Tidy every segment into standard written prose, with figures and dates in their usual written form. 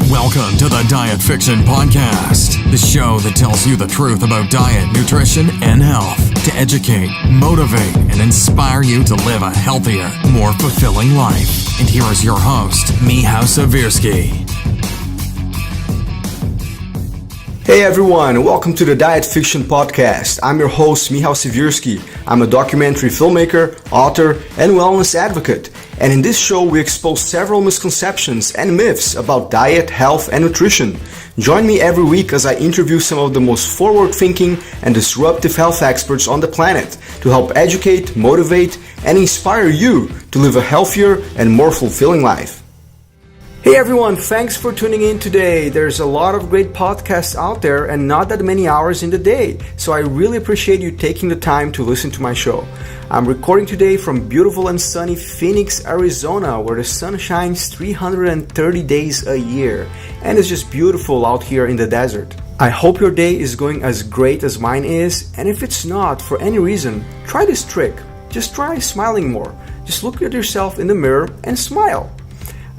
Welcome to the Diet Fiction Podcast, the show that tells you the truth about diet, nutrition, and health to educate, motivate, and inspire you to live a healthier, more fulfilling life. And here is your host, Michał Siewierski. Hey everyone, welcome to the Diet Fiction Podcast. I'm your host, Michał Siewierski. I'm a documentary filmmaker, author, and wellness advocate. And in this show, we expose several misconceptions and myths about diet, health, and nutrition. Join me every week as I interview some of the most forward-thinking and disruptive health experts on the planet to help educate, motivate, and inspire you to live a healthier and more fulfilling life. Hey everyone, thanks for tuning in today. There's a lot of great podcasts out there and not that many hours in the day, so I really appreciate you taking the time to listen to my show. I'm recording today from beautiful and sunny Phoenix, Arizona, where the sun shines 330 days a year, and it's just beautiful out here in the desert. I hope your day is going as great as mine is, and if it's not, for any reason, try this trick. Just try smiling more. Just look at yourself in the mirror and smile.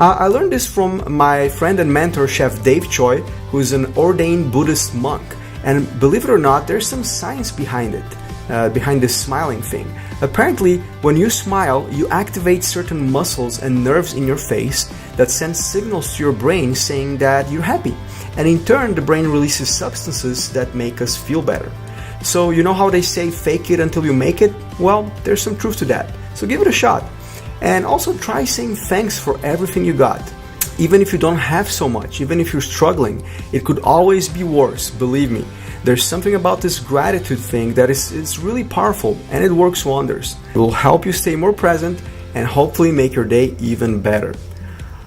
I learned this from my friend and mentor, Chef Dave Choi, who is an ordained Buddhist monk. And believe it or not, there's some science behind it, behind this smiling thing. Apparently, when you smile, you activate certain muscles and nerves in your face that send signals to your brain saying that you're happy. And in turn, the brain releases substances that make us feel better. So you know how they say fake it until you make it? Well, there's some truth to that. So give it a shot. And also try saying thanks for everything you got. Even if you don't have so much, even if you're struggling, it could always be worse, believe me. There's something about this gratitude thing that is really powerful and it works wonders. It will help you stay more present and hopefully make your day even better.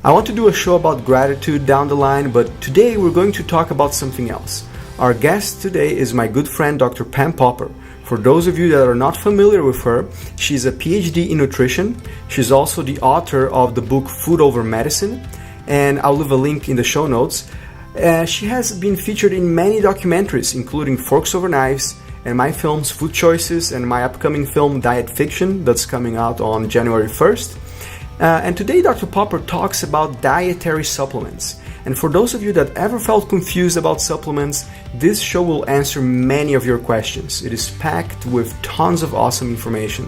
I want to do a show about gratitude down the line, but today we're going to talk about something else. Our guest today is my good friend Dr. Pam Popper. For those of you that are not familiar with her, she's a PhD in nutrition. She's also the author of the book Food Over Medicine, and I'll leave a link in the show notes. She has been featured in many documentaries, including Forks Over Knives, and my films Food Choices, and my upcoming film Diet Fiction that's coming out on January 1st. And today Dr. Popper talks about dietary supplements. And for those of you that ever felt confused about supplements, this show will answer many of your questions. It is packed with tons of awesome information.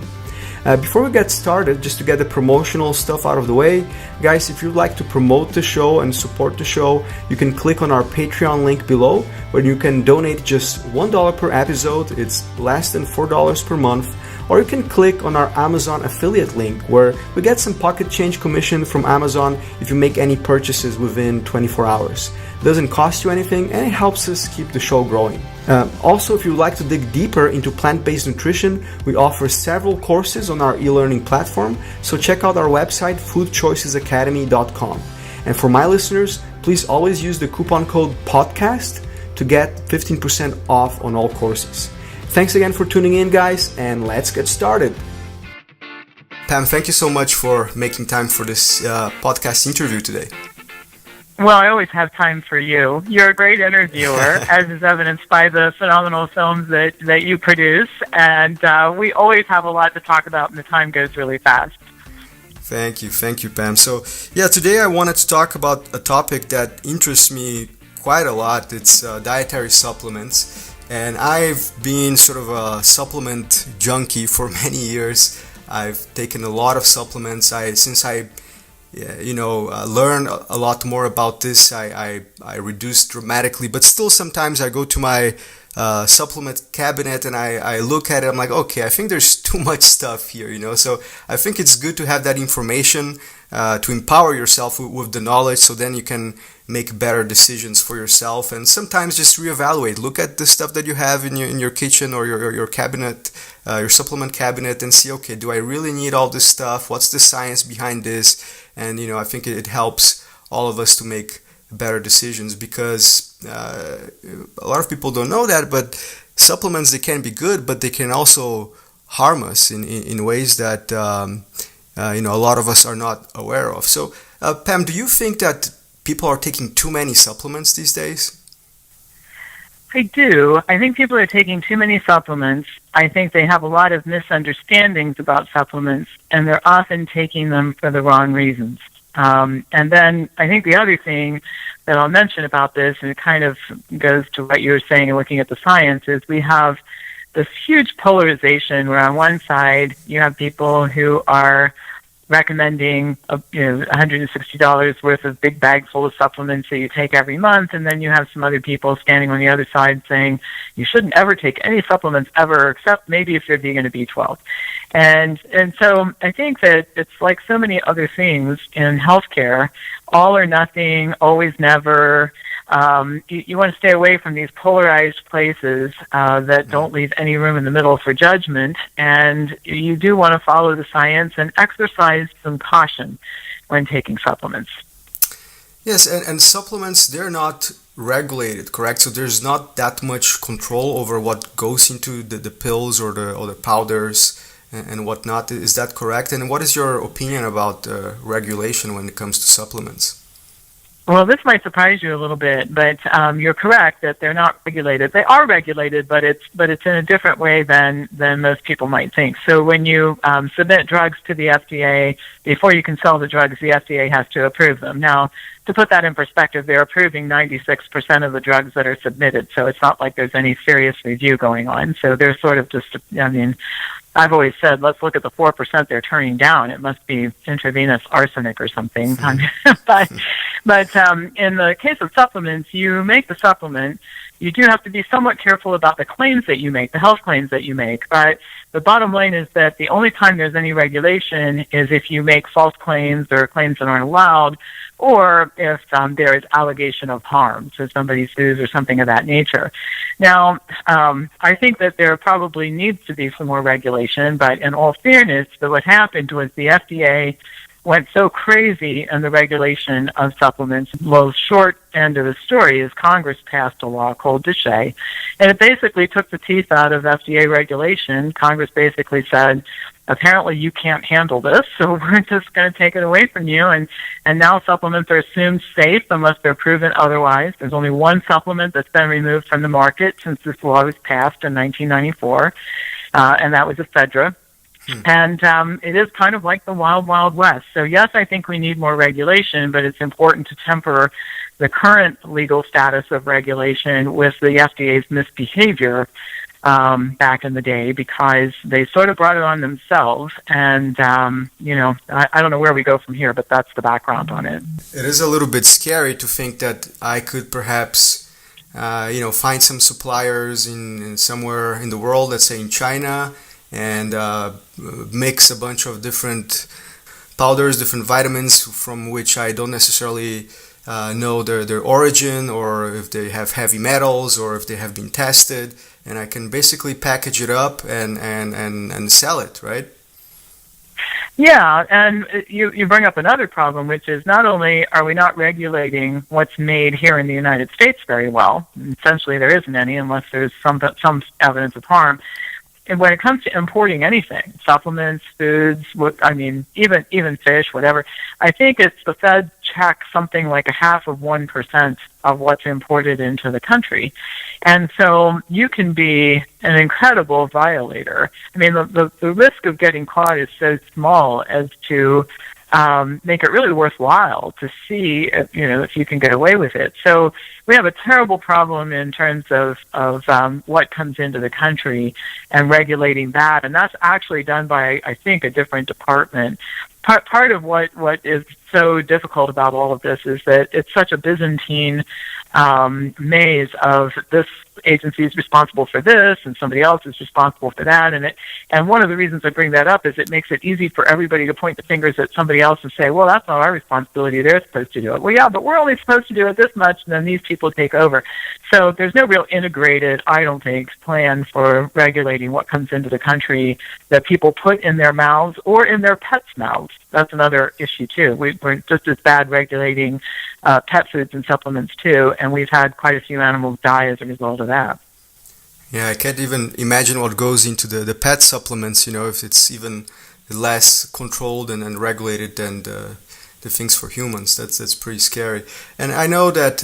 Before we get started, just to get the promotional stuff out of the way, guys, if you'd like to promote the show and support the show, you can click on our Patreon link below, where you can donate just $1 per episode. It's less than $4 per month. Or you can click on our Amazon affiliate link, where we get some pocket change commission from Amazon if you make any purchases within 24 hours. It doesn't cost you anything and it helps us keep the show growing. Also, if you'd like to dig deeper into plant-based nutrition, we offer several courses on our e-learning platform, so check out our website, foodchoicesacademy.com. And for my listeners, please always use the coupon code PODCAST to get 15% off on all courses. Thanks again for tuning in, guys, and let's get started. Pam, thank you so much for making time for this podcast interview today. Well, I always have time for you. You're a great interviewer, as is evidenced by the phenomenal films that you produce, and we always have a lot to talk about, and the time goes really fast. Thank you, Pam. So, today I wanted to talk about a topic that interests me quite a lot. It's dietary supplements. And I've been sort of a supplement junkie for many years. I've taken a lot of supplements. Since I learned a lot more about this, I reduced dramatically. But still, sometimes I go to my supplement cabinet and I look at it. I'm like, okay, I think there's too much stuff here, So I think it's good to have that information to empower yourself with the knowledge, so then you can make better decisions for yourself, and sometimes just reevaluate. Look at the stuff that you have in your kitchen or your cabinet, your supplement cabinet, and see, okay, do I really need all this stuff? What's the science behind this? And I think it helps all of us to make better decisions, because a lot of people don't know that, but supplements, they can be good, but they can also harm us in ways that a lot of us are not aware of. So, Pam, do you think that people are taking too many supplements these days? I do. I think people are taking too many supplements. I think they have a lot of misunderstandings about supplements, and they're often taking them for the wrong reasons. And then I think the other thing that I'll mention about this, and it kind of goes to what you were saying and looking at the science, is we have this huge polarization where on one side you have people who are recommending $160 worth of big bag full of supplements that you take every month, and then you have some other people standing on the other side saying you shouldn't ever take any supplements ever, except maybe if you're vegan to B12. And so I think that it's like so many other things in healthcare, all or nothing, always never. You want to stay away from these polarized places that don't leave any room in the middle for judgment, and you do want to follow the science and exercise some caution when taking supplements. Yes, and supplements, they're not regulated, correct? So there's not that much control over what goes into the pills or the powders and whatnot. Is that correct? And what is your opinion about regulation when it comes to supplements? Well, this might surprise you a little bit, but you're correct that they're not regulated. They are regulated, but it's in a different way than most people might think. So when you submit drugs to the FDA, before you can sell the drugs, the FDA has to approve them. Now, to put that in perspective, they're approving 96% of the drugs that are submitted, so it's not like there's any serious review going on. So they're sort of just, I've always said, let's look at the 4% they're turning down. It must be intravenous arsenic or something. But in the case of supplements, you make the supplement. You do have to be somewhat careful about the claims that you make, the health claims that you make. But the bottom line is that the only time there's any regulation is if you make false claims or claims that aren't allowed, or if there is allegation of harm, so somebody sues or something of that nature. Now, I think that there probably needs to be some more regulation, but in all fairness, what happened was the FDA went so crazy in the regulation of supplements. Well, short end of the story is Congress passed a law called DSHEA, and it basically took the teeth out of FDA regulation. Congress basically said, apparently you can't handle this, so we're just going to take it away from you. And now supplements are assumed safe unless they're proven otherwise. There's only one supplement that's been removed from the market since this law was passed in 1994, and that was ephedra. And it is kind of like the wild, wild west. So yes, I think we need more regulation, but it's important to temper the current legal status of regulation with the FDA's misbehavior back in the day, because they sort of brought it on themselves. And, I don't know where we go from here, but that's the background on it. It is a little bit scary to think that I could perhaps, find some suppliers in somewhere in the world, let's say in China, and mix a bunch of different powders, different vitamins from which I don't necessarily know their origin, or if they have heavy metals, or if they have been tested, and I can basically package it up and sell it, right? Yeah, and you bring up another problem, which is not only are we not regulating what's made here in the United States very well, essentially there isn't any unless there's some evidence of harm. And when it comes to importing anything, supplements, foods, even fish, whatever, I think it's the Fed check something like 0.5% of what's imported into the country. And so you can be an incredible violator. I mean, the risk of getting caught is so small as to make it really worthwhile to see if you can get away with it. So we have a terrible problem in terms of what comes into the country and regulating that, and that's actually done by, I think, a different department. Part of what is so difficult about all of this is that it's such a Byzantine maze of this agency is responsible for this and somebody else is responsible for that, and one of the reasons I bring that up is it makes it easy for everybody to point the fingers at somebody else and say, well, that's not our responsibility, they're supposed to do it. Well, yeah, but we're only supposed to do it this much, and then these people take over. So there's no real integrated, I don't think, plan for regulating what comes into the country that people put in their mouths or in their pets' mouths. That's another issue too. We're just as bad regulating pet foods and supplements too, and we've had quite a few animals die as a result of that. Yeah, I can't even imagine what goes into the pet supplements, if it's even less controlled and regulated than the things for humans. That's pretty scary. And I know that,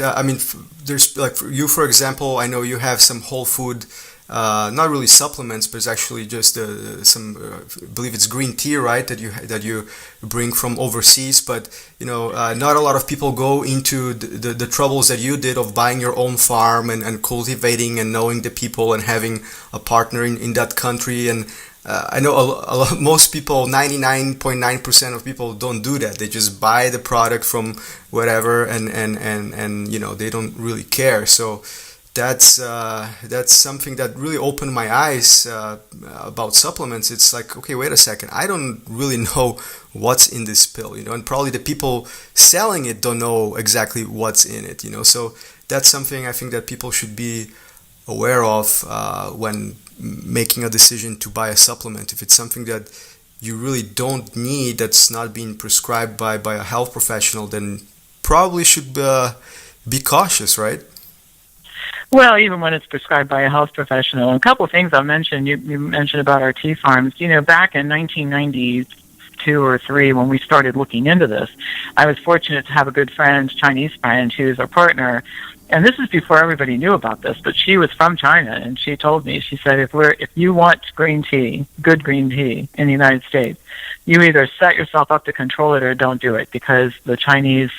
there's, like, for you, for example, I know you have some whole food not really supplements, but it's actually just some, I believe it's green tea, right? That you bring from overseas. But not a lot of people go into the troubles that you did of buying your own farm and cultivating and knowing the people and having a partner in that country. And I know most people, 99.9% of people don't do that. They just buy the product from whatever, and they don't really care. So that's something that really opened my eyes about supplements. It's like, okay, wait a second, I don't really know what's in this pill, and probably the people selling it don't know exactly what's in it, So that's something I think that people should be aware of when making a decision to buy a supplement. If it's something that you really don't need, that's not being prescribed by a health professional, then probably should be cautious, right? Well, even when it's prescribed by a health professional. A couple of things I'll mention. You mentioned about our tea farms. Back in 1992 or 3, when we started looking into this, I was fortunate to have a good friend, Chinese friend, who's our partner. And this is before everybody knew about this, but she was from China, and she told me, she said, if you want green tea, good green tea in the United States, you either set yourself up to control it or don't do it, because the Chinese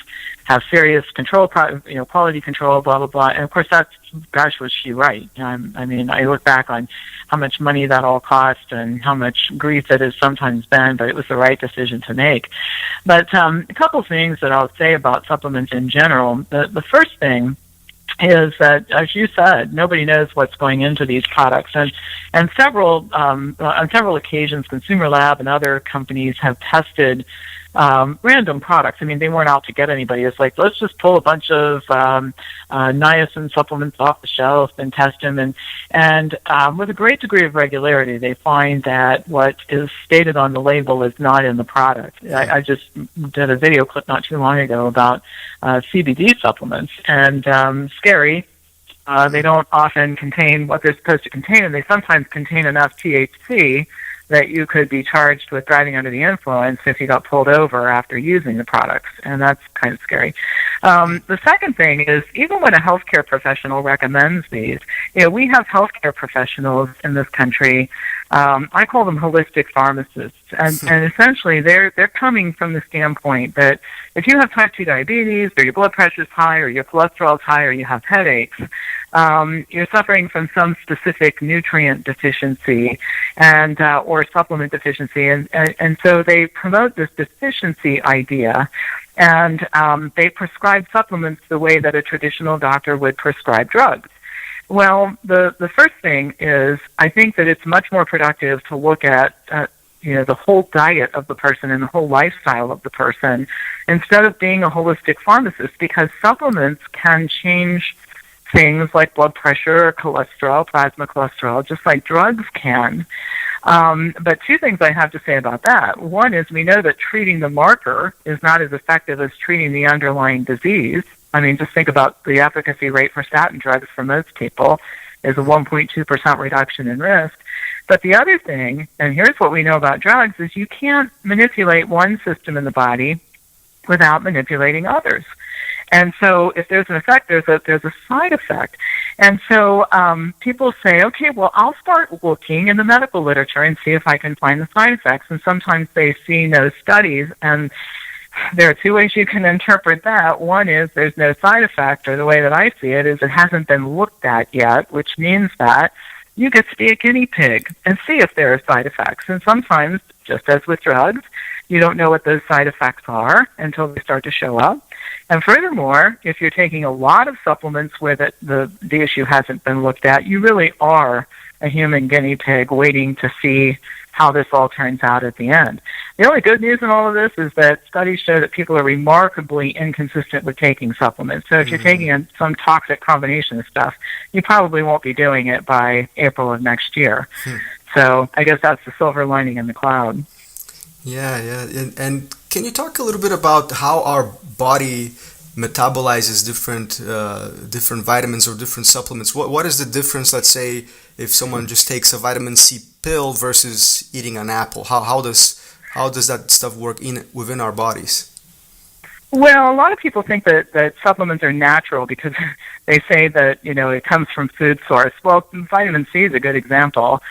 have serious control, quality control, blah, blah, blah. And of course, was she right? I look back on how much money that all cost and how much grief it has sometimes been, but it was the right decision to make. But a couple things that I'll say about supplements in general. The first thing is that, as you said, nobody knows what's going into these products, and on several occasions, Consumer Lab and other companies have tested random products. They weren't out to get anybody. It's like, let's just pull a bunch of niacin supplements off the shelf and test them, and with a great degree of regularity, they find that what is stated on the label is not in the product. I just did a video clip not too long ago about Cbd supplements, and scary. They don't often contain what they're supposed to contain, and they sometimes contain enough THC that you could be charged with driving under the influence if you got pulled over after using the products, and that's kind of scary. The second thing is, even when a healthcare professional recommends these, we have healthcare professionals in this country. I call them holistic pharmacists, and essentially they're coming from the standpoint that if you have type 2 diabetes, or your blood pressure is high, or your cholesterol is high, or you have headaches, you're suffering from some specific nutrient deficiency and or supplement deficiency, and so they promote this deficiency idea, and they prescribe supplements the way that a traditional doctor would prescribe drugs. Well, the first thing is, I think that it's much more productive to look at the whole diet of the person and the whole lifestyle of the person, instead of being a holistic pharmacist, because supplements can change things like blood pressure, cholesterol, plasma cholesterol, just like drugs can. But two things I have to say about that. One is, we know that treating the marker is not as effective as treating the underlying disease. Just think about the efficacy rate for statin drugs for most people is a 1.2% reduction in risk. But the other thing, and here's what we know about drugs, is you can't manipulate one system in the body without manipulating others. And so if there's an effect, there's a side effect. And so people say, okay, well, I'll start looking in the medical literature and see if I can find the side effects. And sometimes they see no studies, and there are two ways you can interpret that. One is there's no side effect, or the way that I see it is it hasn't been looked at yet, which means that you get to be a guinea pig and see if there are side effects. And sometimes, just as with drugs, you don't know what those side effects are until they start to show up. And furthermore, if you're taking a lot of supplements where the issue hasn't been looked at, you really are a human guinea pig waiting to see how this all turns out at the end. The only good news in all of this is that studies show that people are remarkably inconsistent with taking supplements. So if you're taking some toxic combination of stuff, you probably won't be doing it by April of next year. So I guess that's the silver lining in the cloud. Yeah. And can you talk a little bit about how our body metabolizes different vitamins or different supplements? What is the difference, let's say, if someone just takes a vitamin C pill versus eating an apple? How does that stuff work within our bodies? Well, a lot of people think that supplements are natural because they say that, it comes from food source. Well, vitamin C is a good example.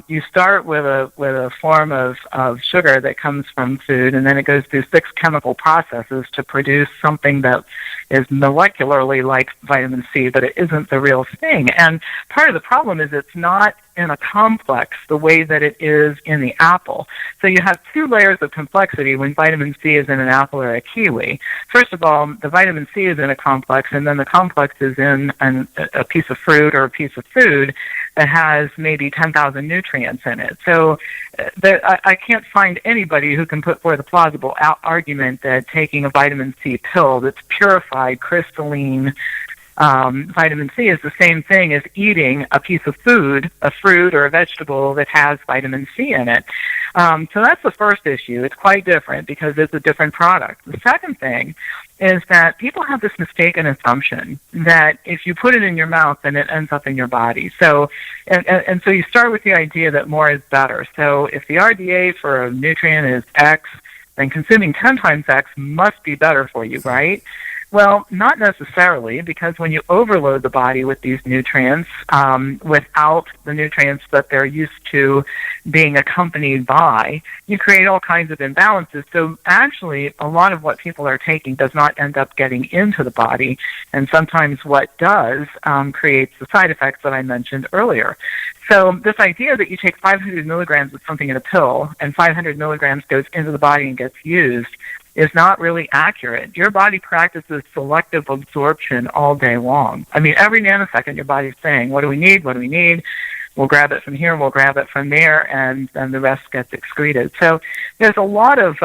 You start with a form of sugar that comes from food, and then it goes through 6 chemical processes to produce something that is molecularly like vitamin C, but it isn't the real thing. And part of the problem is it's not in a complex the way that it is in the apple. So you have 2 layers of complexity when vitamin C is in an apple or a kiwi. First of all, the vitamin C is in a complex, and then the complex is in a piece of fruit or a piece of food that has maybe 10,000 nutrients in it. So I can't find anybody who can put forth a plausible argument that taking a vitamin C pill that's purified, crystalline, vitamin C is the same thing as eating a piece of food, a fruit or a vegetable that has vitamin C in it. So that's the first issue. It's quite different because it's a different product. The second thing is that people have this mistaken assumption that if you put it in your mouth, then it ends up in your body. So, and so you start with the idea that more is better. So if the RDA for a nutrient is X, then consuming 10 times X must be better for you, right? Well, not necessarily, because when you overload the body with these nutrients, without the nutrients that they're used to being accompanied by, you create all kinds of imbalances. So actually, a lot of what people are taking does not end up getting into the body, and sometimes what does creates the side effects that I mentioned earlier. So this idea that you take 500 milligrams of something in a pill, and 500 milligrams goes into the body and gets used, is not really accurate. Your body practices selective absorption all day long. I mean, every nanosecond your body's saying, what do we need? What do we need? We'll grab it from here, we'll grab it from there, and then the rest gets excreted. So there's a lot of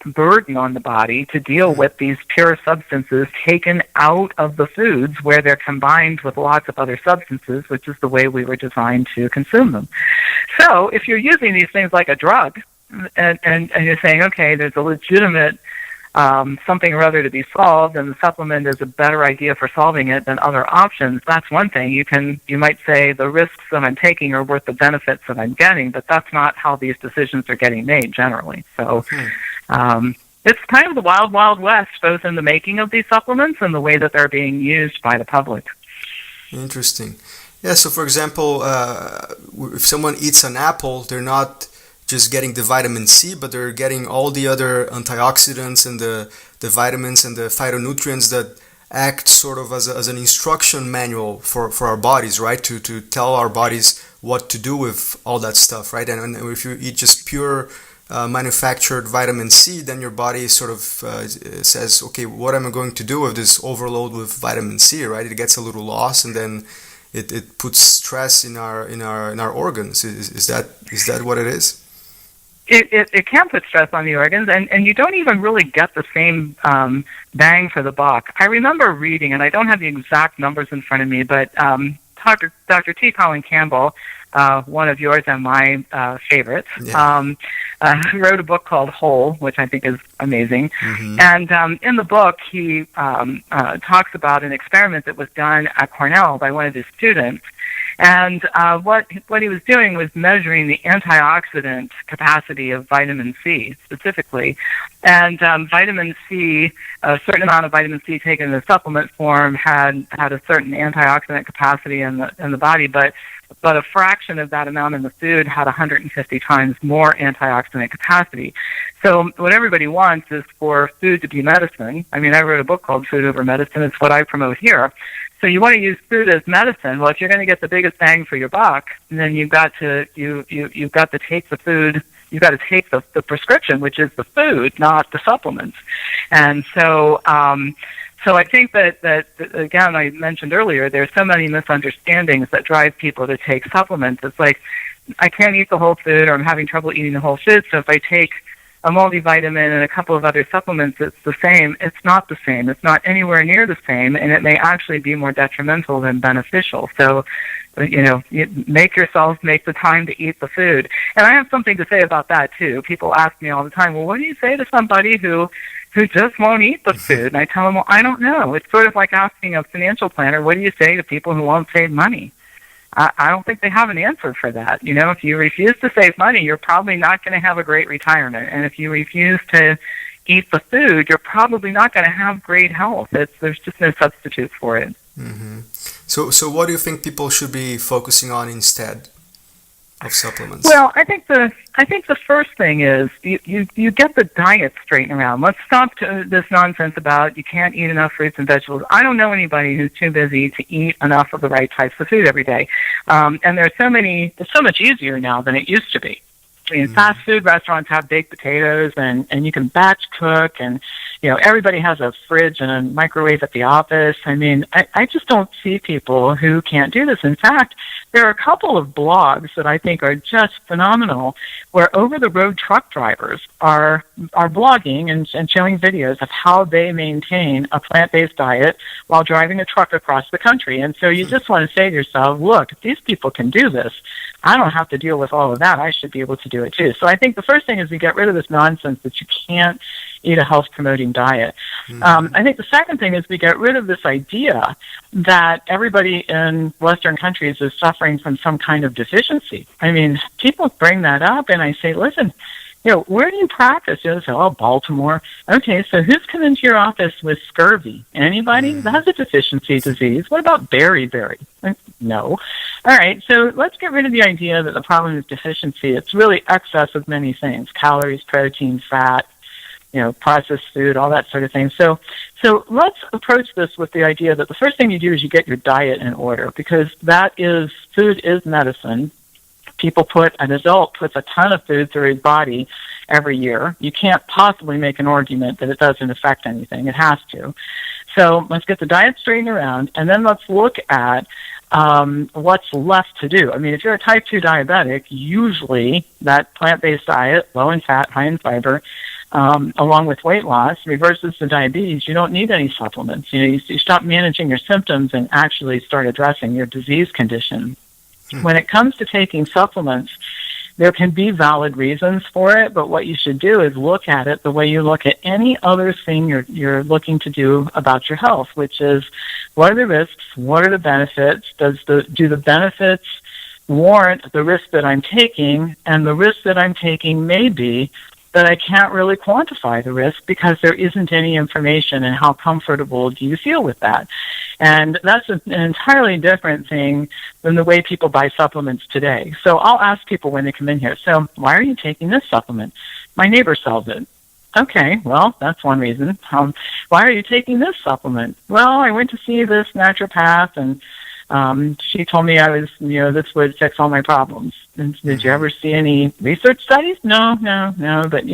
burden on the body to deal with these pure substances taken out of the foods where they're combined with lots of other substances, which is the way we were designed to consume them. So if you're using these things like a drug, and you're saying, okay, there's a legitimate something or other to be solved, and the supplement is a better idea for solving it than other options, that's one thing. You might say the risks that I'm taking are worth the benefits that I'm getting, but that's not how these decisions are getting made generally. So it's kind of the wild, wild west, both in the making of these supplements and the way that they're being used by the public. Interesting. Yeah, so for example, if someone eats an apple, they're not just getting the vitamin C, but they're getting all the other antioxidants and the vitamins and the phytonutrients that act sort of as an instruction manual for our bodies, right? To tell our bodies what to do with all that stuff, right? And if you eat just pure manufactured vitamin C, then your body sort of says, okay, what am I going to do with this overload with vitamin C, right? It gets a little lost, and then it puts stress in our organs. Is that what it is? It can put stress on the organs, and you don't even really get the same bang for the buck. I remember reading, and I don't have the exact numbers in front of me, but Dr. T. Colin Campbell, one of yours and my favorites, wrote a book called Whole, which I think is amazing. Mm-hmm. And in the book, he talks about an experiment that was done at Cornell by one of his students. And what he was doing was measuring the antioxidant capacity of vitamin C specifically. And vitamin C, a certain amount of vitamin C taken in the supplement form had a certain antioxidant capacity in the body, but a fraction of that amount in the food had 150 times more antioxidant capacity. So what everybody wants is for food to be medicine. I mean, I wrote a book called Food Over Medicine. It's what I promote here. So you want to use food as medicine. Well, if you're going to get the biggest bang for your buck, then you've got to take the food. You've got to take the prescription, which is the food, not the supplements. And so I think that again, I mentioned earlier, there's so many misunderstandings that drive people to take supplements. It's like, I can't eat the whole food, or I'm having trouble eating the whole food, so if I take a multivitamin and a couple of other supplements, it's the same. It's not the same. It's not anywhere near the same, and it may actually be more detrimental than beneficial. So, you make yourselves make the time to eat the food. And I have something to say about that, too. People ask me all the time, well, what do you say to somebody who just won't eat the food? And I tell them, well, I don't know. It's sort of like asking a financial planner, what do you say to people who won't save money? I don't think they have an answer for that. If you refuse to save money, you're probably not going to have a great retirement. And if you refuse to eat the food, you're probably not going to have great health. There's just no substitute for it. Mm-hmm. So what do you think people should be focusing on instead of supplements? Well, I think the first thing is you get the diet straightened around. Let's stop this nonsense about you can't eat enough fruits and vegetables. I don't know anybody who's too busy to eat enough of the right types of food every day. And it's so much easier now than it used to be. I mean, fast food restaurants have baked potatoes, and you can batch cook, and everybody has a fridge and a microwave at the office. I mean, I just don't see people who can't do this. In fact, there are a couple of blogs that I think are just phenomenal, where over-the-road truck drivers are blogging and showing videos of how they maintain a plant-based diet while driving a truck across the country. And so you just want to say to yourself, look, if these people can do this, I don't have to deal with all of that. I should be able to do it too. So I think the first thing is we get rid of this nonsense that you can't eat a health-promoting diet. I think the second thing is we get rid of this idea that everybody in Western countries is suffering from some kind of deficiency. I mean, people bring that up, and I say, listen, where do you practice? They say, oh, Baltimore. Okay, so who's come into your office with scurvy? Anybody? That's a deficiency disease. What about beriberi? No. All right, so let's get rid of the idea that the problem is deficiency. It's really excess of many things: calories, protein, fat, processed food, all that sort of thing. So let's approach this with the idea that the first thing you do is you get your diet in order, because food is medicine. An adult puts a ton of food through his body every year. You can't possibly make an argument that it doesn't affect anything. It has to. So let's get the diet straightened around, and then let's look at what's left to do. I mean, if you're a type 2 diabetic, usually that plant-based diet, low in fat, high in fiber, along with weight loss, reverses the diabetes. You don't need any supplements. You stop managing your symptoms and actually start addressing your disease condition. When it comes to taking supplements, there can be valid reasons for it, but what you should do is look at it the way you look at any other thing you're looking to do about your health, which is, what are the risks? What are the benefits? Do the benefits warrant the risk that I'm taking? And the risk that I'm taking may be that I can't really quantify the risk because there isn't any information, and how comfortable do you feel with that? And that's an entirely different thing than the way people buy supplements today. So I'll ask people when they come in here, so why are you taking this supplement? My neighbor sells it. Okay, well, that's one reason. Why are you taking this supplement? Well, I went to see this naturopath, and she told me this would fix all my problems. And did you ever see any research studies? No, but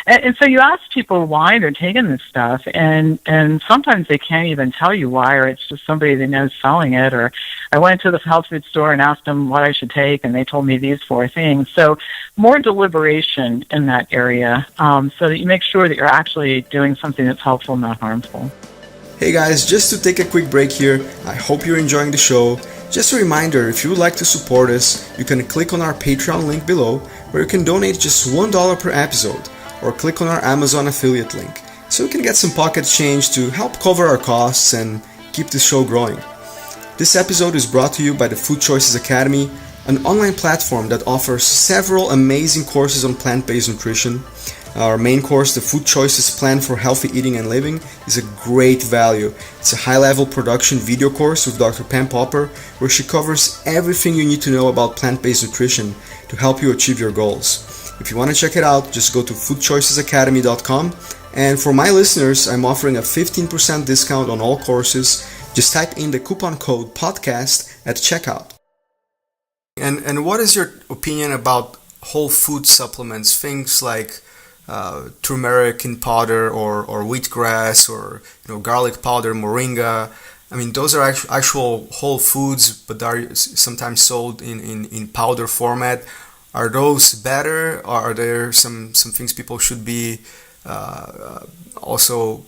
and so you ask people why they're taking this stuff, and sometimes they can't even tell you why, or it's just somebody they know selling it. Or I went to the health food store and asked them what I should take, and they told me these 4 things. So more deliberation in that area, so that you make sure that you're actually doing something that's helpful, not harmful. Hey guys, just to take a quick break here, I hope you're enjoying the show. Just a reminder, if you would like to support us, you can click on our Patreon link below, where you can donate just $1 per episode, or click on our Amazon affiliate link, so you can get some pocket change to help cover our costs and keep the show growing. This episode is brought to you by the Food Choices Academy, an online platform that offers several amazing courses on plant-based nutrition. Our main course, the Food Choices Plan for Healthy Eating and Living, is a great value. It's a high-level production video course with Dr. Pam Popper, where she covers everything you need to know about plant-based nutrition to help you achieve your goals. If you want to check it out, just go to foodchoicesacademy.com. And for my listeners, I'm offering a 15% discount on all courses. Just type in the coupon code podcast at checkout. And what is your opinion about whole food supplements, things like turmeric in powder, or wheatgrass, or garlic powder, moringa? I mean, those are actual whole foods, but are sometimes sold in powder format. Are those better, or are there some things people should be also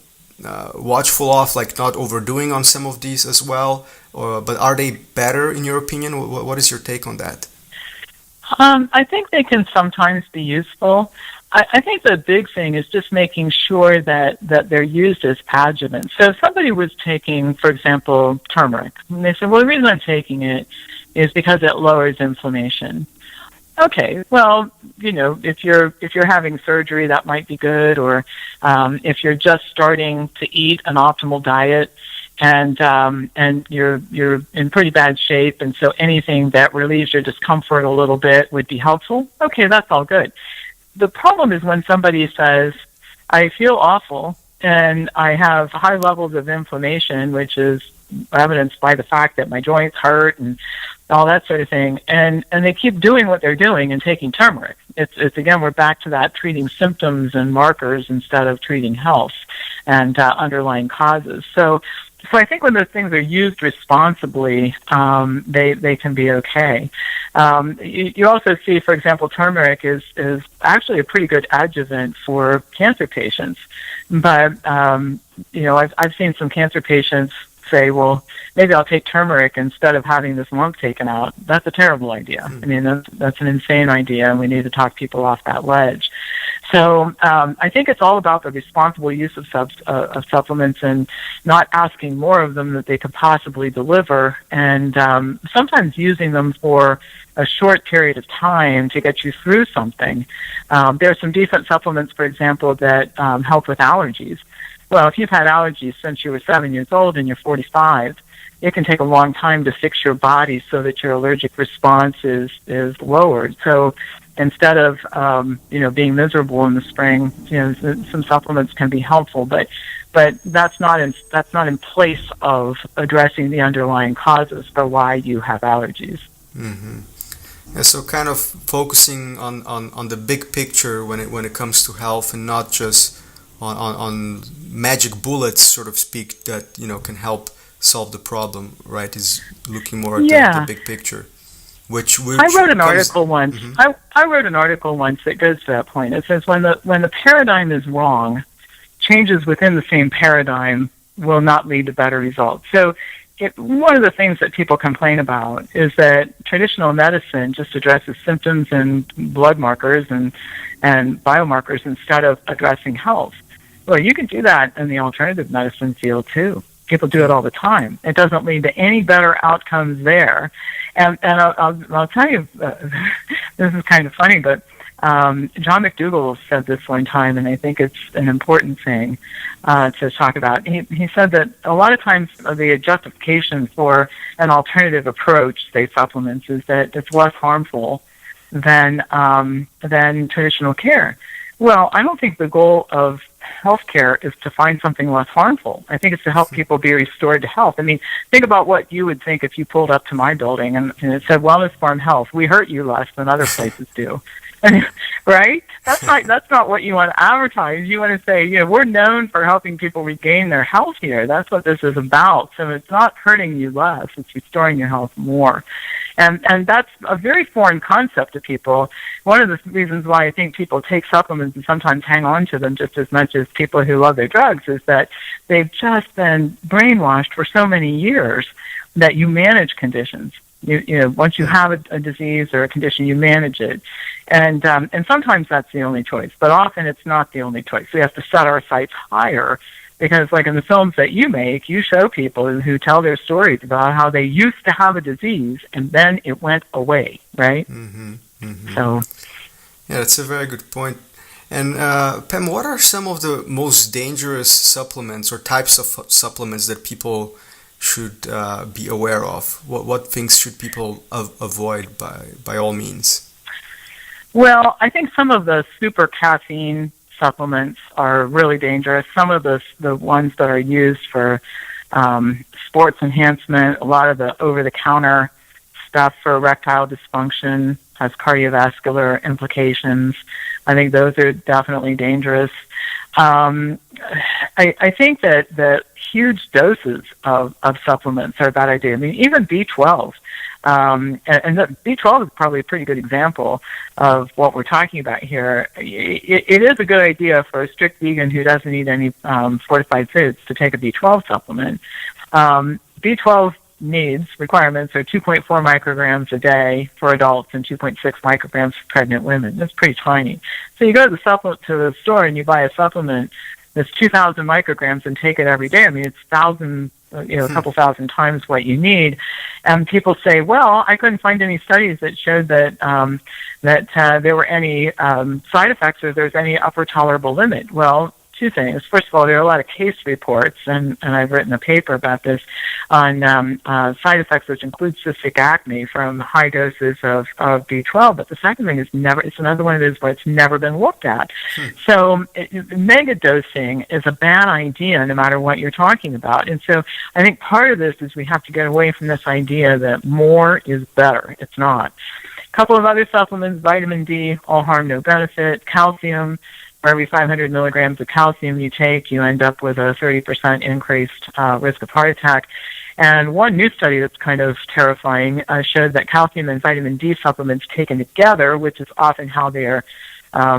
watchful of, like not overdoing on some of these as well? But are they better in your opinion? What is your take on that? I think they can sometimes be useful. I think the big thing is just making sure that they're used as adjuvants. So if somebody was taking, for example, turmeric, and they said, well, the reason I'm taking it is because it lowers inflammation. Okay, well, if you're having surgery, that might be good, or if you're just starting to eat an optimal diet, and you're in pretty bad shape, and so anything that relieves your discomfort a little bit would be helpful. Okay, that's all good. The problem is when somebody says, "I feel awful and I have high levels of inflammation," which is evidenced by the fact that my joints hurt and all that sort of thing, and they keep doing what they're doing and taking turmeric. It's again, we're back to that treating symptoms and markers instead of treating health and underlying causes. So I think when those things are used responsibly, they can be okay. You also see, for example, turmeric is actually a pretty good adjuvant for cancer patients. But I've seen some cancer patients say, well, maybe I'll take turmeric instead of having this lump taken out. That's a terrible idea. I mean, that's an insane idea, and we need to talk people off that ledge. So I think it's all about the responsible use of supplements and not asking more of them that they could possibly deliver, and sometimes using them for a short period of time to get you through something. There are some decent supplements, for example, that help with allergies. Well, if you've had allergies since you were 7 years old and you're 45, it can take a long time to fix your body so that your allergic response is lowered. So instead of being miserable in the spring, some supplements can be helpful, but that's not in place of addressing the underlying causes for why you have allergies. Mm-hmm. Yeah, so kind of focusing on the big picture when it comes to health, and not just on magic bullets, so to speak, that can help solve the problem, right? Is looking more at the big picture. Which I wrote an article once. Mm-hmm. I wrote an article once that goes to that point. It says when the paradigm is wrong, changes within the same paradigm will not lead to better results. So one of the things that people complain about is that traditional medicine just addresses symptoms and blood markers and biomarkers instead of addressing health. Well, you can do that in the alternative medicine field too. People do it all the time. It doesn't lead to any better outcomes there. And I'll tell you, this is kind of funny, but John McDougall said this one time, and I think it's an important thing to talk about. He said that a lot of times the justification for an alternative approach, say supplements, is that it's less harmful than traditional care. Well, I don't think the goal of healthcare is to find something less harmful. I think it's to help people be restored to health. I mean, think about what you would think if you pulled up to my building and it said Wellness Farm Health. We hurt you less than other places do. Right? That's not what you want to advertise. You want to say, we're known for helping people regain their health here. That's what this is about. So it's not hurting you less, it's restoring your health more. And that's a very foreign concept to people. One of the reasons why I think people take supplements and sometimes hang on to them just as much as people who love their drugs is that they've just been brainwashed for so many years that you manage conditions. Once you have a disease or a condition, you manage it. And sometimes that's the only choice, but often it's not the only choice. We have to set our sights higher, because like in the films that you make, you show people who tell their stories about how they used to have a disease and then it went away, right? Mm-hmm. Mm-hmm. So, yeah, that's a very good point. And Pam, what are some of the most dangerous supplements or types of supplements that people should be aware of? What things should people avoid by all means? Well, I think some of the super caffeine supplements are really dangerous. Some of the ones that are used for sports enhancement, a lot of the over-the-counter stuff for erectile dysfunction has cardiovascular implications. I think those are definitely dangerous. I think that huge doses of supplements are a bad idea. I mean, even B12. And the B12 is probably a pretty good example of what we're talking about here. It is a good idea for a strict vegan who doesn't eat any fortified foods to take a B12 supplement. B12 requirements are 2.4 micrograms a day for adults and 2.6 micrograms for pregnant women. That's pretty tiny. So you go to the store and you buy a supplement that's 2,000 micrograms and take it every day. I mean, it's a couple thousand times what you need. And people say, well, I couldn't find any studies that showed that there were any side effects or there's any upper tolerable limit. Well, two things. First of all, there are a lot of case reports, and I've written a paper about this on side effects, which include cystic acne from high doses of B12. But the second thing is it's another one of those where it's never been looked at. So mega dosing is a bad idea no matter what you're talking about. And so I think part of this is we have to get away from this idea that more is better. It's not. A couple of other supplements, vitamin D, all harm, no benefit. Calcium, for every 500 milligrams of calcium you take, you end up with a 30% increased risk of heart attack. And one new study that's kind of terrifying showed that calcium and vitamin D supplements taken together, which is often how they are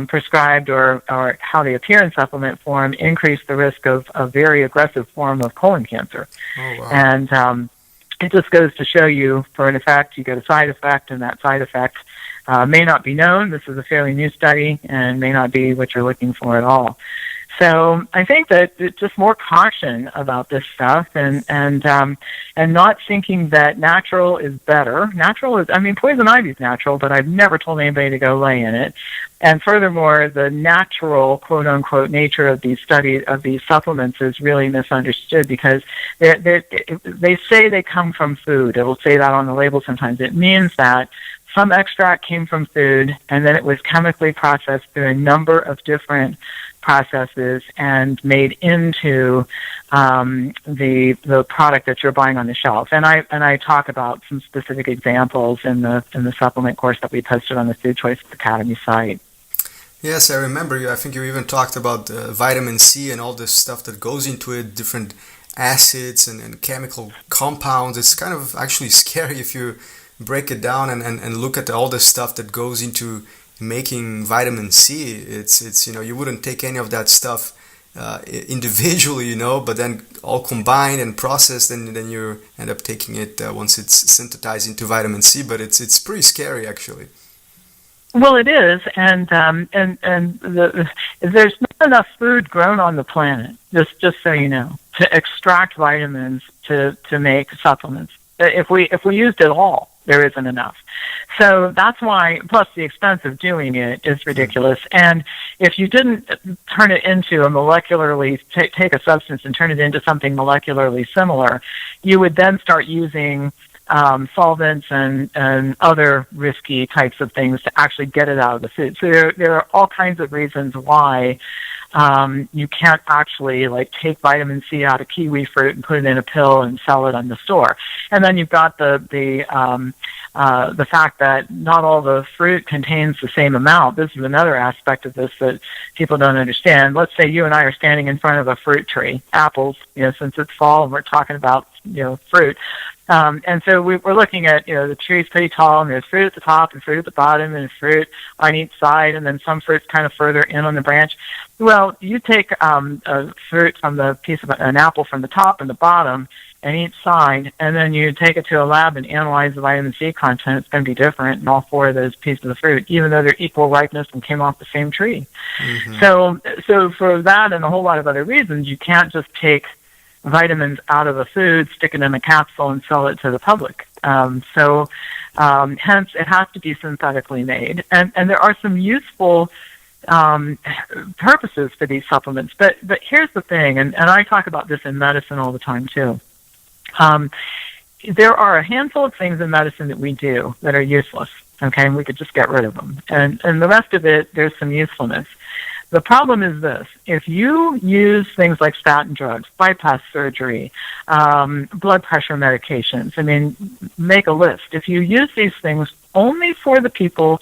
prescribed or how they appear in supplement form, increase the risk of a very aggressive form of colon cancer. Oh, wow. And it just goes to show you, for an effect, you get a side effect, and that side effect may not be known. This is a fairly new study and may not be what you're looking for at all. So I think that it's just more caution about this stuff and not thinking that natural is better. Natural is, poison ivy is natural, but I've never told anybody to go lay in it. And furthermore, the natural, quote unquote, nature of these supplements is really misunderstood because they say they come from food. It will say that on the label sometimes. It means that some extract came from food, and then it was chemically processed through a number of different processes and made into the product that you're buying on the shelf. And I talk about some specific examples in the supplement course that we posted on the Food Choice Academy site. Yes, I remember you. I think you even talked about vitamin C and all this stuff that goes into it, different acids and chemical compounds. It's kind of actually scary if you break it down and look at all the stuff that goes into making vitamin C. It's you wouldn't take any of that stuff individually, but then all combined and processed, and then you end up taking it once it's synthesized into vitamin C. But it's pretty scary, actually. Well, it is, and there's not enough food grown on the planet, just so you know, to extract vitamins to make supplements. If we used it all, there isn't enough. So that's why, plus the expense of doing it is ridiculous. And if you didn't turn it into a molecularly, take a substance and turn it into something molecularly similar, you would then start using solvents and other risky types of things to actually get it out of the food. So there are all kinds of reasons why you can't actually take vitamin C out of kiwi fruit and put it in a pill and sell it on the store. And then you've got the fact that not all the fruit contains the same amount. This is another aspect of this that people don't understand. Let's say you and I are standing in front of a fruit tree, apples, since it's fall and we're talking about, fruit. And so we're looking at, the tree's pretty tall, and there's fruit at the top and fruit at the bottom and fruit on each side, and then some fruit's kind of further in on the branch. Well, you take a fruit from the piece of an apple from the top and the bottom and each side, and then you take it to a lab and analyze the vitamin C content. It's going to be different in all four of those pieces of the fruit, even though they're equal ripeness and came off the same tree. Mm-hmm. So for that and a whole lot of other reasons, you can't just take vitamins out of a food, stick it in a capsule, and sell it to the public. Hence, it has to be synthetically made. And there are some useful purposes for these supplements. But here's the thing, and I talk about this in medicine all the time, too. There are a handful of things in medicine that we do that are useless, okay, and we could just get rid of them. And the rest of it, there's some usefulness. The problem is this: if you use things like statin drugs, bypass surgery, blood pressure medications, make a list. If you use these things only for the people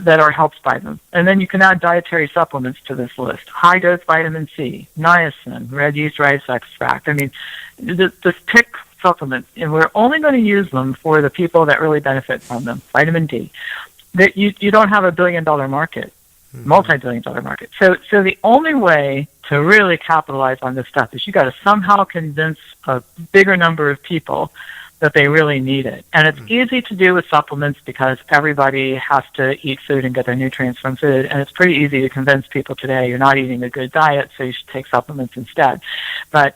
that are helped by them, and then you can add dietary supplements to this list: high-dose vitamin C, niacin, red yeast rice extract. Just pick supplements, and we're only going to use them for the people that really benefit from them. Vitamin D. That you don't have $1 billion market. Multi-billion-dollar market. So the only way to really capitalize on this stuff is you got to somehow convince a bigger number of people that they really need it. And it's easy to do with supplements because everybody has to eat food and get their nutrients from food. And it's pretty easy to convince people today you're not eating a good diet, so you should take supplements instead. But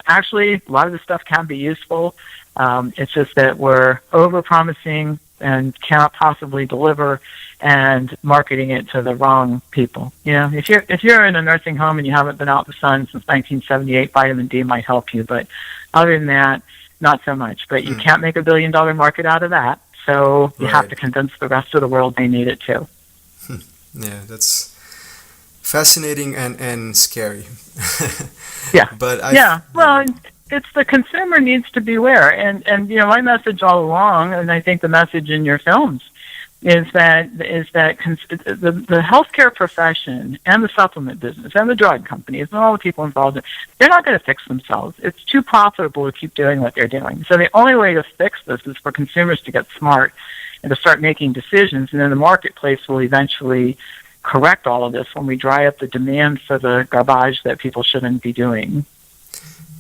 actually, a lot of this stuff can be useful. It's just that we're over-promising and cannot possibly deliver and marketing it to the wrong people. You know, if you're in a nursing home and you haven't been out in the sun since 1978, vitamin D might help you. But other than that, not so much. But you can't make $1 billion market out of that. So you have to convince the rest of the world they need it too. Yeah, that's fascinating and scary. Yeah. But well, it's the consumer needs to beware. And you know, my message all along, and I think the message in your films, is that the healthcare profession and the supplement business and the drug companies and all the people involved, they're not going to fix themselves. It's too profitable to keep doing what they're doing. So the only way to fix this is for consumers to get smart and to start making decisions, and then the marketplace will eventually correct all of this when we dry up the demand for the garbage that people shouldn't be doing.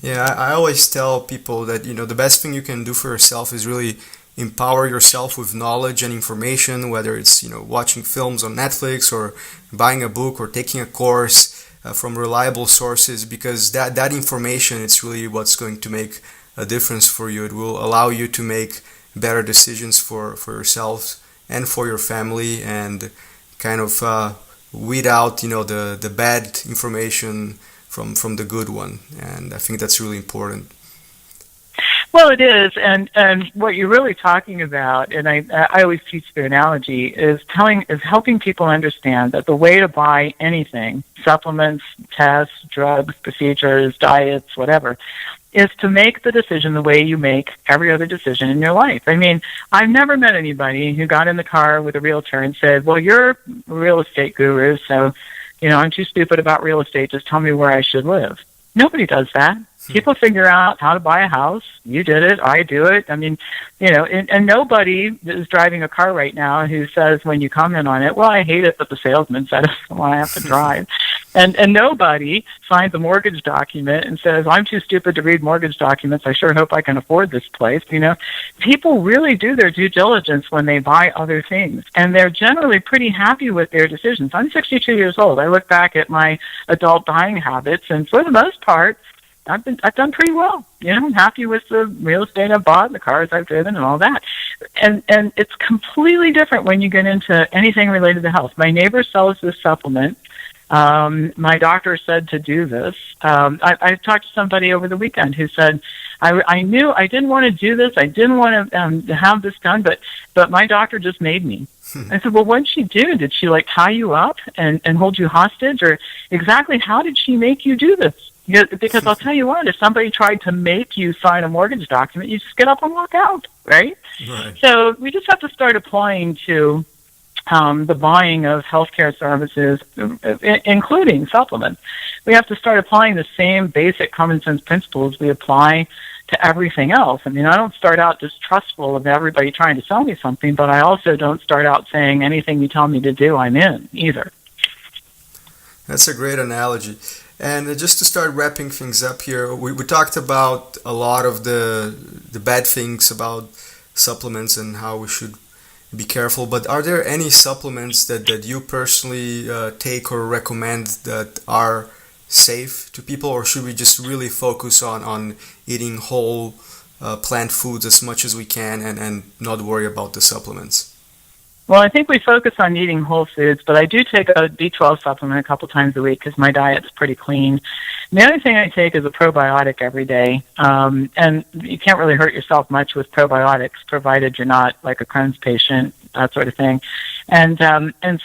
Yeah, I always tell people that, you know, the best thing you can do for yourself is really empower yourself with knowledge and information, whether it's, you know, watching films on Netflix or buying a book or taking a course from reliable sources, because that information, it's really what's going to make a difference for you. It will allow you to make better decisions for yourself and for your family, and kind of weed out, you know, the bad information from the good one. And I think that's really important. Well, it is, and what you're really talking about, and I always teach the analogy, is helping people understand that the way to buy anything, supplements, tests, drugs, procedures, diets, whatever, is to make the decision the way you make every other decision in your life. I mean, I've never met anybody who got in the car with a realtor and said, well, you're a real estate guru, so, you know, I'm too stupid about real estate, just tell me where I should live. Nobody does that. People figure out how to buy a house. You did it. I do it. I mean, you know, and nobody is driving a car right now who says when you comment on it, well, I hate it, but the salesman said it's the one I have to drive. And nobody signs a mortgage document and says, I'm too stupid to read mortgage documents. I sure hope I can afford this place. You know, people really do their due diligence when they buy other things, and they're generally pretty happy with their decisions. I'm 62 years old. I look back at my adult buying habits, and for the most part, I've done pretty well. You know, I'm happy with the real estate I've bought, the cars I've driven, and all that. And it's completely different when you get into anything related to health. My neighbor sells this supplement. My doctor said to do this. I talked to somebody over the weekend who said, I knew I didn't want to do this. I didn't want to have this done, but my doctor just made me. I said, well, what did she do? Did she like tie you up and hold you hostage, or exactly how did she make you do this? Because I'll tell you what, if somebody tried to make you sign a mortgage document, you just get up and walk out, right? So we just have to start applying to the buying of healthcare services, including supplements. We have to start applying the same basic common sense principles we apply to everything else. I mean, I don't start out distrustful of everybody trying to sell me something, but I also don't start out saying anything you tell me to do, I'm in either. That's a great analogy. And just to start wrapping things up here, we talked about a lot of the bad things about supplements and how we should be careful. But are there any supplements that you personally take or recommend that are safe to people, or should we just really focus on eating whole plant foods as much as we can and not worry about the supplements? Well, I think we focus on eating whole foods, but I do take a B12 supplement a couple times a week because my diet's pretty clean. And the other thing I take is a probiotic every day, and you can't really hurt yourself much with probiotics, provided you're not like a Crohn's patient, that sort of thing. And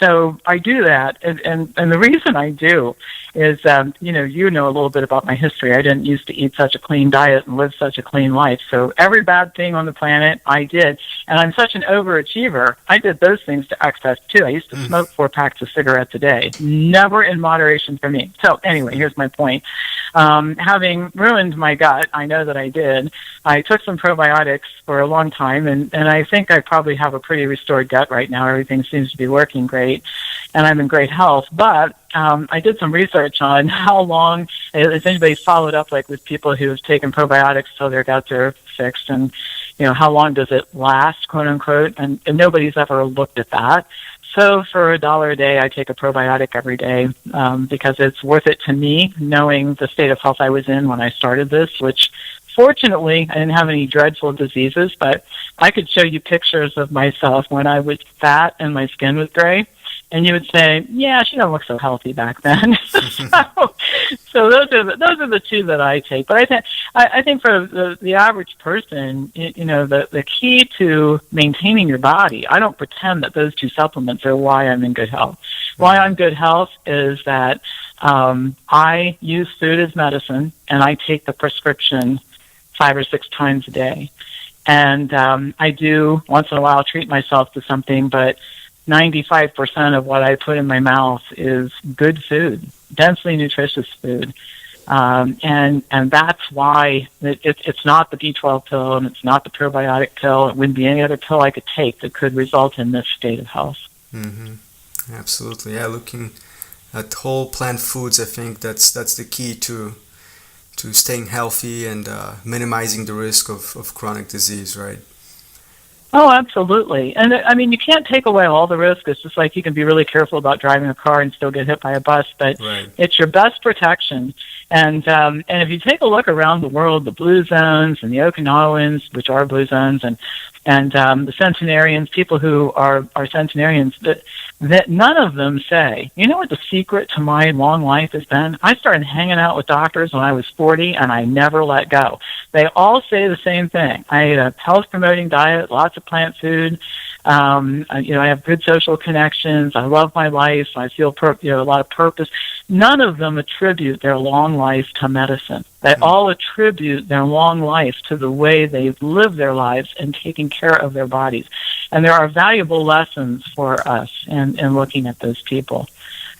so I do that, and the reason I do is, you know a little bit about my history. I didn't used to eat such a clean diet and live such a clean life. So every bad thing on the planet I did, and I'm such an overachiever, I did those things to excess too. I used to smoke 4 packs of cigarettes a day, never in moderation for me. So anyway, here's my point. Having ruined my gut, I know that I did. I took some probiotics for a long time, and I think I probably have a pretty restored gut right now. Everything seems to be working great, and I'm in great health. But I did some research on how long, if anybody's followed up like with people who have taken probiotics till their guts are fixed, and how long does it last, quote unquote, and nobody's ever looked at that. So for $1 a day, I take a probiotic every day because it's worth it to me, knowing the state of health I was in when I started this, which fortunately I didn't have any dreadful diseases, but I could show you pictures of myself when I was fat and my skin was gray. And you would say, yeah, she doesn't look so healthy back then. so those are the two that I take. But I think for the average person, the key to maintaining your body, I don't pretend that those two supplements are why I'm in good health. Why I'm good health is that I use food as medicine, and I take the prescription 5 or 6 times a day. And I do once in a while treat myself to something, but 95% of what I put in my mouth is good food, densely nutritious food. And that's why it's not the B12 pill, and it's not the probiotic pill. It wouldn't be any other pill I could take that could result in this state of health. Mm-hmm. Absolutely. Yeah, looking at whole plant foods, I think that's the key to staying healthy and minimizing the risk of chronic disease, right? Oh, absolutely. And I mean, you can't take away all the risk. It's just like you can be really careful about driving a car and still get hit by a bus, but right. It's your best protection. And if you take a look around the world, the blue zones and the Okinawans, which are blue zones, and the centenarians, people who are centenarians, that none of them say, you know what the secret to my long life has been? I started hanging out with doctors when I was 40, and I never let go. They all say the same thing. I ate a health-promoting diet, lots of plant food. I have good social connections. I love my life. I feel a lot of purpose. None of them attribute their long life to medicine. They all attribute their long life to the way they've lived their lives and taking care of their bodies. And there are valuable lessons for us in looking at those people.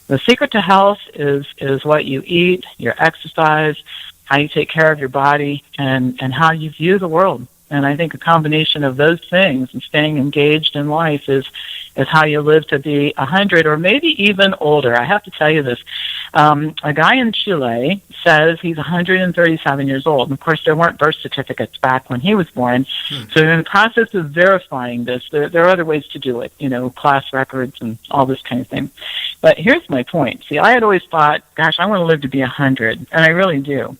The secret to health is what you eat, your exercise, how you take care of your body, and how you view the world. And I think a combination of those things and staying engaged in life is how you live to be 100 or maybe even older. I have to tell you this. A guy in Chile says he's 137 years old. And of course, there weren't birth certificates back when he was born. So in the process of verifying this, there are other ways to do it, class records and all this kind of thing. But here's my point. See, I had always thought, gosh, I want to live to be 100, and I really do.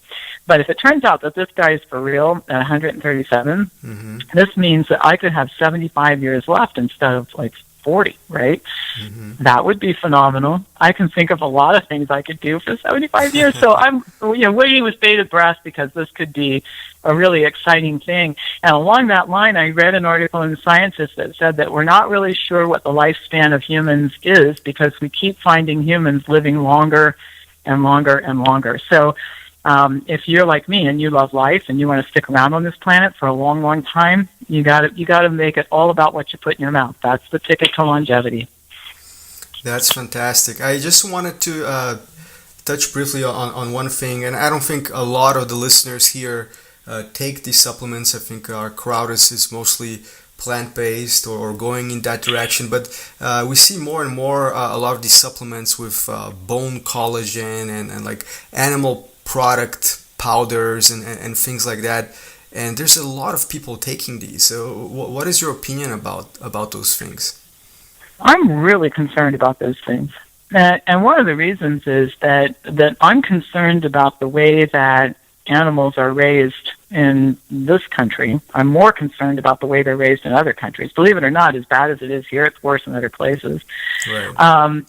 But if it turns out that this guy is for real at 137, this means that I could have 75 years left instead of like 40, right? That would be phenomenal. I can think of a lot of things I could do for 75 years. So I'm waiting with bated breath because this could be a really exciting thing. And along that line, I read an article in Scientist that said that we're not really sure what the lifespan of humans is because we keep finding humans living longer and longer and longer. So if you're like me and you love life and you want to stick around on this planet for a long, long time, you got to make it all about what you put in your mouth. That's the ticket to longevity. That's fantastic. I just wanted to touch briefly on one thing, and I don't think a lot of the listeners here take these supplements. I think our crowd is mostly plant-based or going in that direction, but we see more and more a lot of these supplements with bone collagen and like animal product powders and things like that, and there's a lot of people taking these. So what is your opinion about those things? I'm really concerned about those things, and one of the reasons is that I'm concerned about the way that animals are raised in this country. I'm more concerned about the way they're raised in other countries. Believe it or not, as bad as it is here, it's worse in other places. Right.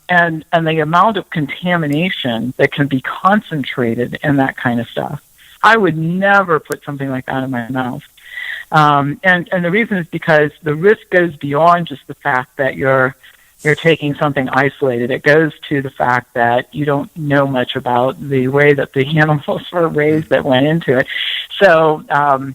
And the amount of contamination that can be concentrated in that kind of stuff. I would never put something like that in my mouth. And the reason is because the risk goes beyond just the fact that you're taking something isolated. It goes to the fact that you don't know much about the way that the animals were raised that went into it. So, I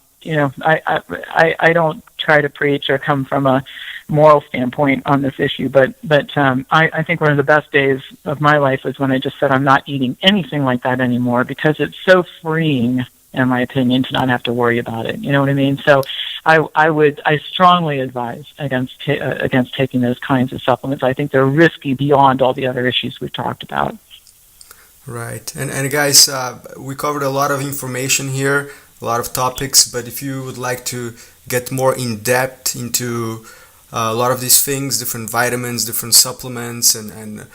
don't try to preach or come from a moral standpoint on this issue, but I think one of the best days of my life was when I just said I'm not eating anything like that anymore because it's so freeing, in my opinion, to not have to worry about it. You know what I mean? So I strongly advise against taking those kinds of supplements. I think they're risky beyond all the other issues we've talked about. Right. And guys, we covered a lot of information here. a lot of topics. But if you would like to get more in depth into a lot of these things, different vitamins, different supplements, and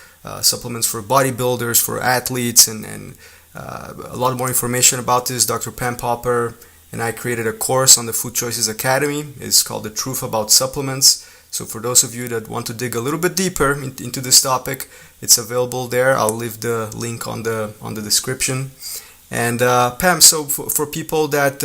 supplements for bodybuilders, for athletes, and a lot more information about this, Dr. Pam Popper and I created a course on the Food Choices Academy. It's called The Truth About Supplements. So for those of you that want to dig a little bit deeper into this topic, it's available there. I'll leave the link on the description. And Pam, so for people that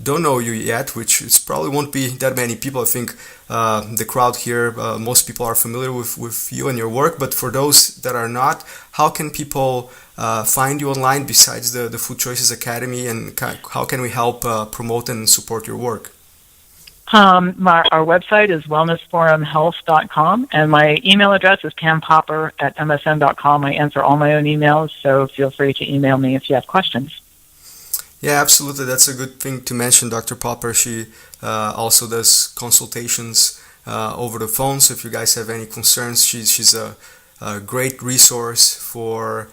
don't know you yet, which is probably won't be that many people, I think the crowd here, most people are familiar with you and your work, but for those that are not, how can people find you online besides the Food Choices Academy, and how can we help promote and support your work? Our website is wellnessforumhealth.com, and my email address is pampopper@msn.com. I answer all my own emails, so feel free to email me if you have questions. Yeah, absolutely. That's a good thing to mention, Dr. Popper. She also does consultations over the phone, so if you guys have any concerns, she's a great resource for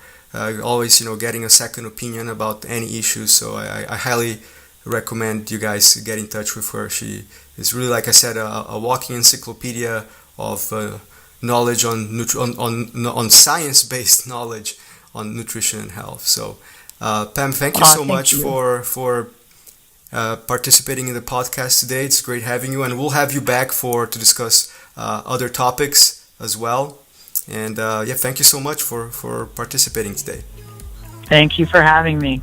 always, getting a second opinion about any issues. So I highly recommend you guys get in touch with her. She is really, like I said, a walking encyclopedia of knowledge on science-based knowledge on nutrition and health. So, Pam, thank you so much for participating in the podcast today. It's great having you, and we'll have you back to discuss other topics as well. And thank you so much for participating today. Thank you for having me.